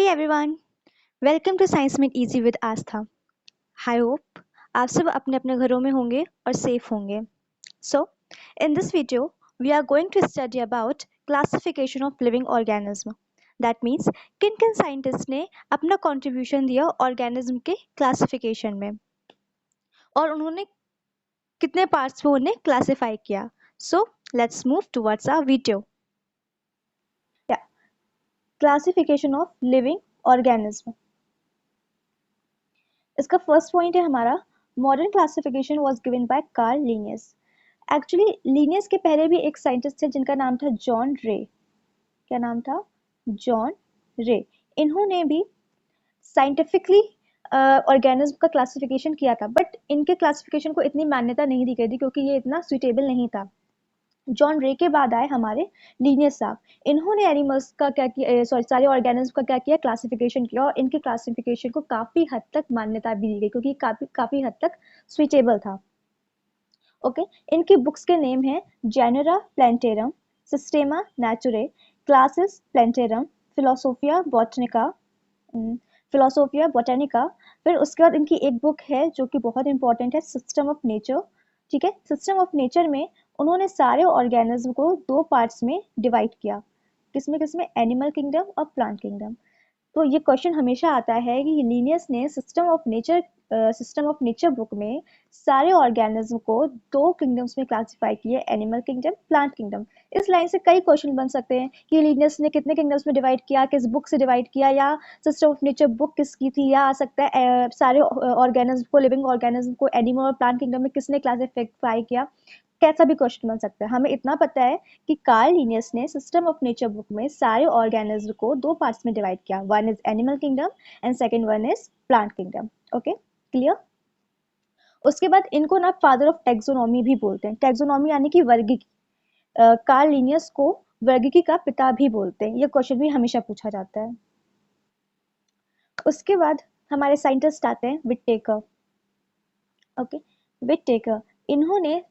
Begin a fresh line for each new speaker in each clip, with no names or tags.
Hey everyone, welcome to Science Made Easy with Astha. I hope आप सब अपने अपने घरों में होंगे और सेफ होंगे. So, in this video, we are going to study about classification of living organism. That means किन किन साइंटिस्ट ने अपना contribution दिया organism के classification में और उन्होंने कितने parts में उन्हें classify किया. So, let's move towards our video. Yeah, classification of living organism. इसका फर्स्ट पॉइंट है हमारा modern classification was given by Karl Linnaeus. Actually Linnaeus के पहले भी एक साइंटिस्ट थे जिनका नाम था जॉन रे. क्या नाम था? जॉन रे. इन्होंने भी साइंटिफिकली ऑर्गेनिज्म का क्लासिफिकेशन किया था, बट इनके क्लासिफिकेशन को इतनी मान्यता नहीं दी गई थी क्योंकि ये इतना सुइटेबल नहीं था. जॉन रे के बाद आए हमारे लिनियस साहब. इन्होंने एनिमल्स का क्या किया, सारे ऑर्गेनिज्म का क्या किया, क्लासिफिकेशन किया और इनके क्लासिफिकेशन को काफ़ी हद तक मान्यता भी दी गई क्योंकि काफ़ी हद तक स्विटेबल था. ओके, इनकी बुक्स के नेम हैं Genera Plantarum, Systema Naturae, Classes Plantarum, Philosophia Botanica. फिर उसके बाद इनकी एक बुक है जो कि बहुत इंपॉर्टेंट है, सिस्टम ऑफ नेचर. ठीक है, सिस्टम ऑफ नेचर में उन्होंने सारे ऑर्गेनिज्म को दो पार्ट्स में डिवाइड किया. किसमें? एनिमल किंगडम और प्लांट किंगडम. तो ये क्वेश्चन हमेशा आता है कि लिनियस ने सिस्टम ऑफ नेचर बुक में सारे ऑर्गेनिज्म को दो किंगडम्स में क्लासिफाई किए, एनिमल किंगडम, प्लांट किंगडम. इस लाइन से कई क्वेश्चन बन सकते हैं कि लिनियस ने कितने किंगडम्स में डिवाइड किया, किस बुक से डिवाइड किया, या सिस्टम ऑफ नेचर बुक किसकी थी, या आ सकता है सारे ऑर्गेनिज्म को, लिविंग ऑर्गेनिज्म को एनिमल और प्लांट किंगडम में किसने क्लासिफाई किया. कैसा भी क्वेश्चन बन सकता है. हमें इतना पता है कि कार्ल लिनियस ने सिस्टम ऑफ नेचर बुक में सारे ऑर्गेनिज्म को दो पार्ट्स में डिवाइड किया. One is animal kingdom and second one is plant kingdom. Okay, clear. उसके बाद इनको ना फादर ऑफ टैक्सोनॉमी भी बोलते हैं. टैक्सोनॉमी यानी कि वर्गीकी. कार्ल लिनियस को वर्गीकी का पिता भी बोलते हैं. ये क्वेश्चन भी हमेशा पूछा जाता है. उसके बाद हमारे साइंटिस्ट आते हैं विटेकर. ओके, विटेकर इन्होंने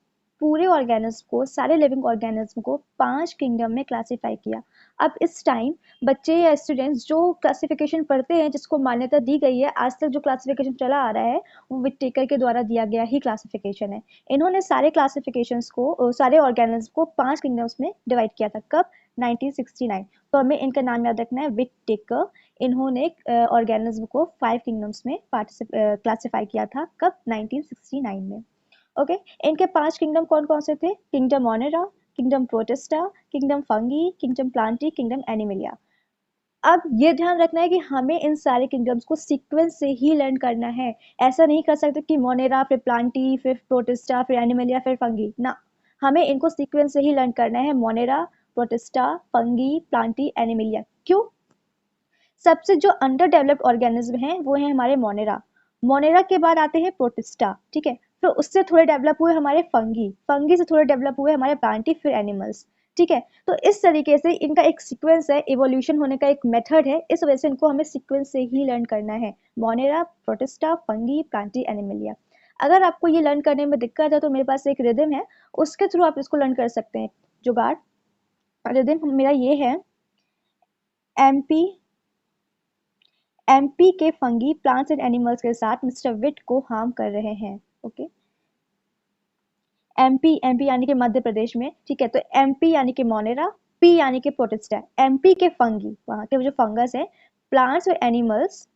पूरे ऑर्गेनिज्म को, सारे लिविंग ऑर्गेनिज्म को 5 किंगडम में क्लासिफाई किया. अब इस टाइम बच्चे या स्टूडेंट्स जो क्लासिफिकेशन पढ़ते हैं, जिसको मान्यता दी गई है, आज तक जो क्लासिफिकेशन चला आ रहा है वो विटेकर के द्वारा दिया गया ही क्लासिफिकेशन है. इन्होंने सारे क्लासिफिकेशंस को, सारे ऑर्गेनिज्म को 5 किंगडम्स में डिवाइड किया था. कब? 1969. तो हमें इनका नाम याद रखना है, विटेकर. इन्होंने ऑर्गेनिज्म को 5 किंगडम्स में क्लासिफाई किया था. कब? 1969 में. ओके, इनके 5 किंगडम कौन कौन से थे? Kingdom Monera, kingdom protista, kingdom fungi, kingdom Plantae, kingdom Animalia. अब ये ध्यान रखना है कि हमें इन सारे किंगडम्स को सीक्वेंस से ही लर्न करना है. ऐसा नहीं कर सकते कि मोनेरा फिर प्लांटी फिर प्रोटिस्टा फिर एनिमिलिया फिर फंगी ना. हमें इनको सीक्वेंस से ही लर्न करना है. Monera, protista, fungi, Plantae, Animalia. क्यों? सबसे जो अंडर डेवलप्ड ऑर्गेनिज्म हैं वो है हमारे मोनेरा. मोनेरा के बाद आते हैं प्रोटिस्टा. ठीक है, फिर उससे थोड़े डेवलप हुए हमारे फंगी, फंगी से थोड़े डेवलप हुए हमारे प्लांटी, फिर एनिमल्स. ठीक है, तो इस तरीके से इनका एक सीक्वेंस है, इवोल्यूशन होने का एक मेथड है. इस वजह से इनको हमें सीक्वेंस से ही लर्न करना है. Monera, protista, fungi, Plantae, Animalia. अगर आपको ये लर्न करने में दिक्कत है तो मेरे पास एक रिदम है, उसके थ्रू आप इसको लर्न कर सकते हैं. जुगाड़ रिदम मेरा ये है, एमपी के फंगी प्लांट्स एंड एनिमल्स के साथ मिस्टर विट को हार्म कर रहे हैं. ओके, एमपी यानी कि मध्य प्रदेश में. ठीक है, तो एमपी यानी कि मोनेरा, पी यानी कि प्रोटिस्टा. एमपी के फंगी, वहाँ के जो फंगस है, प्लांट्स और एनिमल्स,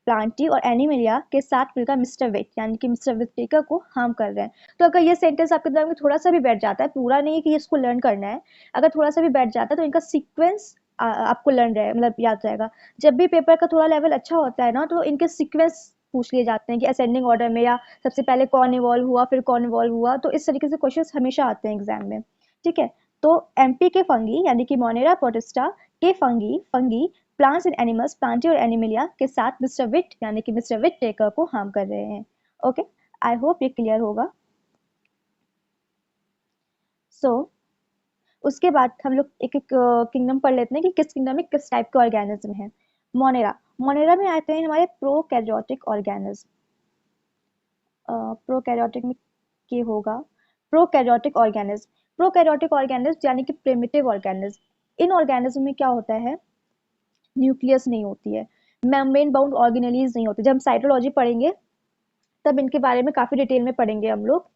प्लांटी और एनिमिलिया के साथ मिलकर मिस्टर विट यानी कि मिस्टर विटेकर को हार्म कर रहे हैं. तो अगर ये सेंटेंस आपके दिमाग में थोड़ा सा भी बैठ जाता है, पूरा नहीं कि इसको लर्न करना है, अगर थोड़ा सा भी बैठ जाता है तो इनका सीक्वेंस आपको लर्न रहे, मतलब याद रहेगा. जब भी पेपर का थोड़ा लेवल अच्छा होता है ना, तो इनके सीक्वेंस पूछ लिए जाते हैं कि असेंडिंग ऑर्डर में, या सबसे पहले कौन इवॉल्व हुआ फिर कौन इवॉल्व हुआ. तो इस तरीके से क्वेश्चंस हमेशा आते हैं एग्जाम में. ठीक है, तो एमपी के फंगी यानी कि मोनेरा प्रोटिस्टा के fungi plants and animals, Plantae और एनिमिलिया के साथ मिस्टर विट यानी कि मिस्टर विट टेकर को हार्म कर रहे हैं. ओके, आई होप ये क्लियर होगा. सो उसके बाद हम लोग एक एक किंगडम पढ़ लेते हैं कि किस किंगडम में किस टाइप के ऑर्गेनिज्म है. मोनेरा में आते हैं हमारे प्रोकैरियोटिक ऑर्गेनिज्म. प्रोकैरियोटिक में क्या होगा? प्रोकैरियोटिक ऑर्गेनिज्म यानी कि प्रिमिटिव ऑर्गेनिज्म. इन ऑर्गेनिज्म में क्या होता है? न्यूक्लियस नहीं होती है. मेम्ब्रेन बाउंड ऑर्गेनेलीज नहीं होते। जब हम साइटोलॉजी पढ़ेंगे तब इनके बारे में काफी डिटेल में पढ़ेंगे हम लोग।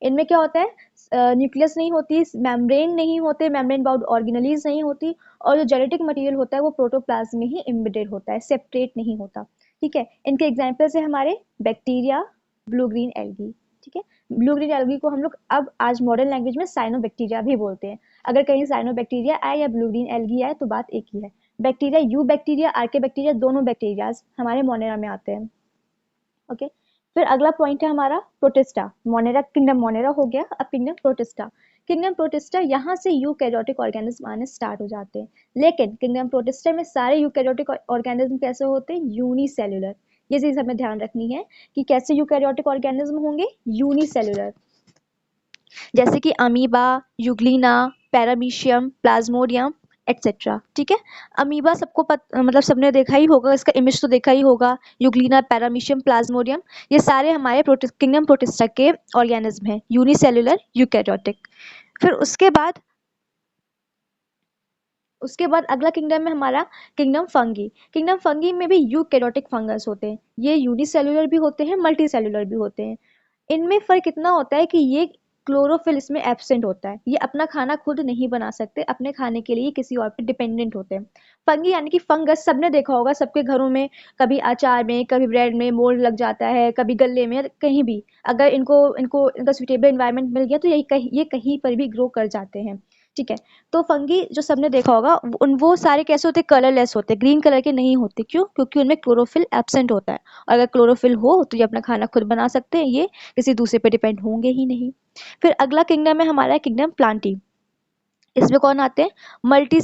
इनमें क्या होता है, न्यूक्लियस नहीं होती, मेम्ब्रेन नहीं होते, मेम्ब्रेन बाउंड ऑर्गेनेलीज नहीं होती, और जो जेनेटिक मटेरियल होता है वो प्रोटोप्लाज्म में ही एम्बेडेड होता है, सेपरेट नहीं होता। ठीक है, इनके एग्जाम्पल्स है हमारे बैक्टीरिया, ब्लू ग्रीन एल्गी। ठीक है, ब्लू ग्रीन एल्गी को हम लोग अब आज मॉडर्न लैंग्वेज में साइनोबैक्टीरिया भी बोलते हैं। अगर कहीं साइनोबैक्टीरिया आए या ब्लू ग्रीन एल्गी आए तो बात एक ही है। बैक्टीरिया, यू बैक्टीरिया, आर्के बैक्टीरिया, दोनों बैक्टीरियाज हमारे मोनेरा में आते हैं। ओके, फिर अगला पॉइंट है हमारा प्रोटिस्टा। मोनेरा, किंगडम मोनेरा हो गया, अब किंगडम प्रोटिस्टा। किंगडम प्रोटिस्टा, यहाँ से यूकैरियोटिक ऑर्गेनिज्म आने स्टार्ट हो जाते हैं। लेकिन किंगडम प्रोटिस्टा में सारे यूकैरियोटिक ऑर्गेनिज्म कैसे होते हैं, यूनिसेल्युलर। ये चीज हमें ध्यान रखनी है कि कैसे यूकैरियोटिक ऑर्गेनिज्म होंगे, यूनिसेल्युलर। जैसे कि amoeba, Euglena, paramecium, Plasmodium etcetera. ठीक है, अमीबा सबको मतलब सबने देखा ही होगा, इसका इमेज तो देखा ही होगा। यूग्लिना, पैरामीशियम, प्लाज्मोडियम, ये सारे हमारे किंगडम प्रोटिस्टा के ऑर्गेनिज्म हैं, यूनिसेल्युलर यूकैरियोटिक। फिर उसके बाद अगला किंगडम में हमारा किंगडम फंगी। किंगडम फंगी में भी यूकैरियोटिक फंगस होते हैं। ये यूनिसेल्युलर भी होते हैं, मल्टी सेल्युलर भी होते हैं। इनमें फ़र्क इतना होता है कि ये क्लोरोफिल इसमें एब्सेंट होता है। ये अपना खाना खुद नहीं बना सकते, अपने खाने के लिए किसी और पे डिपेंडेंट होते हैं। फंगी यानी कि फंगस सबने देखा होगा, सबके घरों में कभी अचार में, कभी ब्रेड में मोल्ड लग जाता है, कभी गल्ले में, कहीं भी। अगर इनको इनको इनका सुटेबल एनवायरनमेंट मिल गया तो ये कहीं पर भी ग्रो कर जाते हैं। ठीक है, तो फंगी जो सबने देखा होगा वो सारे कैसे होते हैं, कलरलेस होते हैं, ग्रीन कलर के नहीं होते। क्यों? क्योंकि उनमें क्लोरोफिल एब्सेंट होता है। और अगर क्लोरोफिल हो तो ये अपना खाना खुद बना सकते हैं, ये किसी दूसरे पे डिपेंड होंगे ही नहीं। फिर अगला किंगडम है हमारा किंगडम प्लांटी। इसमें कौन आते हैं, मल्टी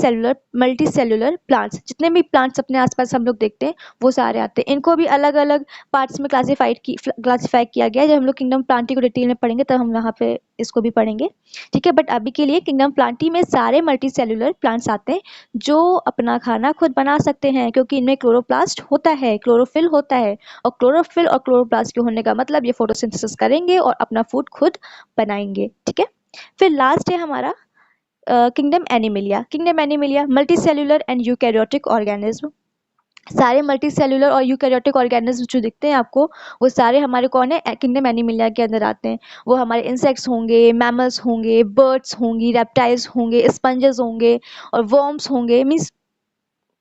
सेल्युलर प्लांट्स। जितने भी प्लांट्स अपने आसपास हम लोग देखते हैं वो सारे आते हैं। इनको भी अलग अलग पार्ट्स में क्लासीफाई किया गया है। जब हम लोग किंगडम प्लांटी को डिटेल में पढ़ेंगे तब हम यहाँ पे इसको भी पढ़ेंगे। ठीक है, बट अभी के लिए किंगडम प्लांटी में सारे मल्टी सेल्युलर प्लांट्स आते हैं जो अपना खाना खुद बना सकते हैं, क्योंकि इनमें क्लोरोप्लास्ट होता है, क्लोरोफिल होता है। और क्लोरोफिल और क्लोरोप्लास्ट के होने का मतलब ये फोटोसिंथेसिस करेंगे और अपना फूड खुद बनाएंगे। ठीक है, फिर लास्ट है हमारा kingdom Animalia. Kingdom Animalia multi cellular and eukaryotic organism. सारे मल्टी सेल्युलर और यूकैरियोटिक ऑर्गेनिज्म जो दिखते हैं आपको, वो सारे हमारे कौन है, किंगडम एनिमिलिया के अंदर आते हैं। वो हमारे इंसेक्ट्स होंगे, मैमल्स होंगे, बर्ड्स होंगी, रेप्टाइल्स होंगे, स्पंजेस होंगे और वर्म्स होंगे, मीन्स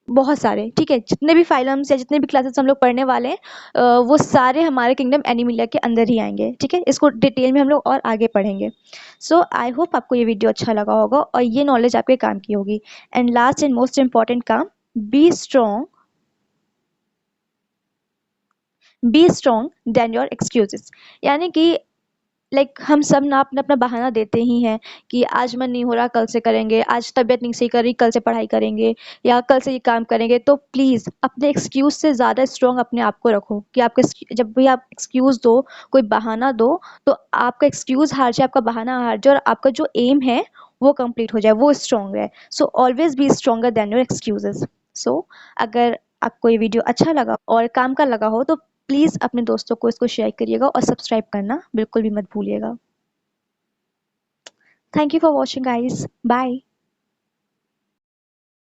बहुत सारे। ठीक है, जितने भी फाइलम्स या जितने भी क्लासेस हम लोग पढ़ने वाले हैं वो सारे हमारे किंगडम एनिमिलिया के अंदर ही आएंगे। ठीक है, इसको डिटेल में हम लोग और आगे पढ़ेंगे। सो आई होप आपको ये वीडियो अच्छा लगा होगा और ये नॉलेज आपके काम की होगी। And last and most important काम, be strong, be strong than your excuses. यानी कि हम सब ना अपना अपना बहाना देते ही हैं कि आज मन नहीं हो रहा, कल से करेंगे, आज तबीयत नहीं सही कर रही, कल से पढ़ाई करेंगे, या कल से ये काम करेंगे। तो प्लीज़ अपने एक्सक्यूज़ से ज़्यादा स्ट्रॉन्ग अपने आप को रखो कि आपके जब भी आप एक्सक्यूज़ दो, कोई बहाना दो, तो आपका एक्सक्यूज़ हार जाए, आपका बहाना हार जाए और आपका जो एम है वो कंप्लीट हो जाए, वो स्ट्रॉन्ग है। So always be stronger than your excuses. So अगर आपको ये वीडियो अच्छा लगा और काम का लगा हो तो प्लीज़ अपने दोस्तों को इसको शेयर करिएगा और सब्सक्राइब करना बिल्कुल भी मत भूलिएगा। Thank you for watching guys, bye.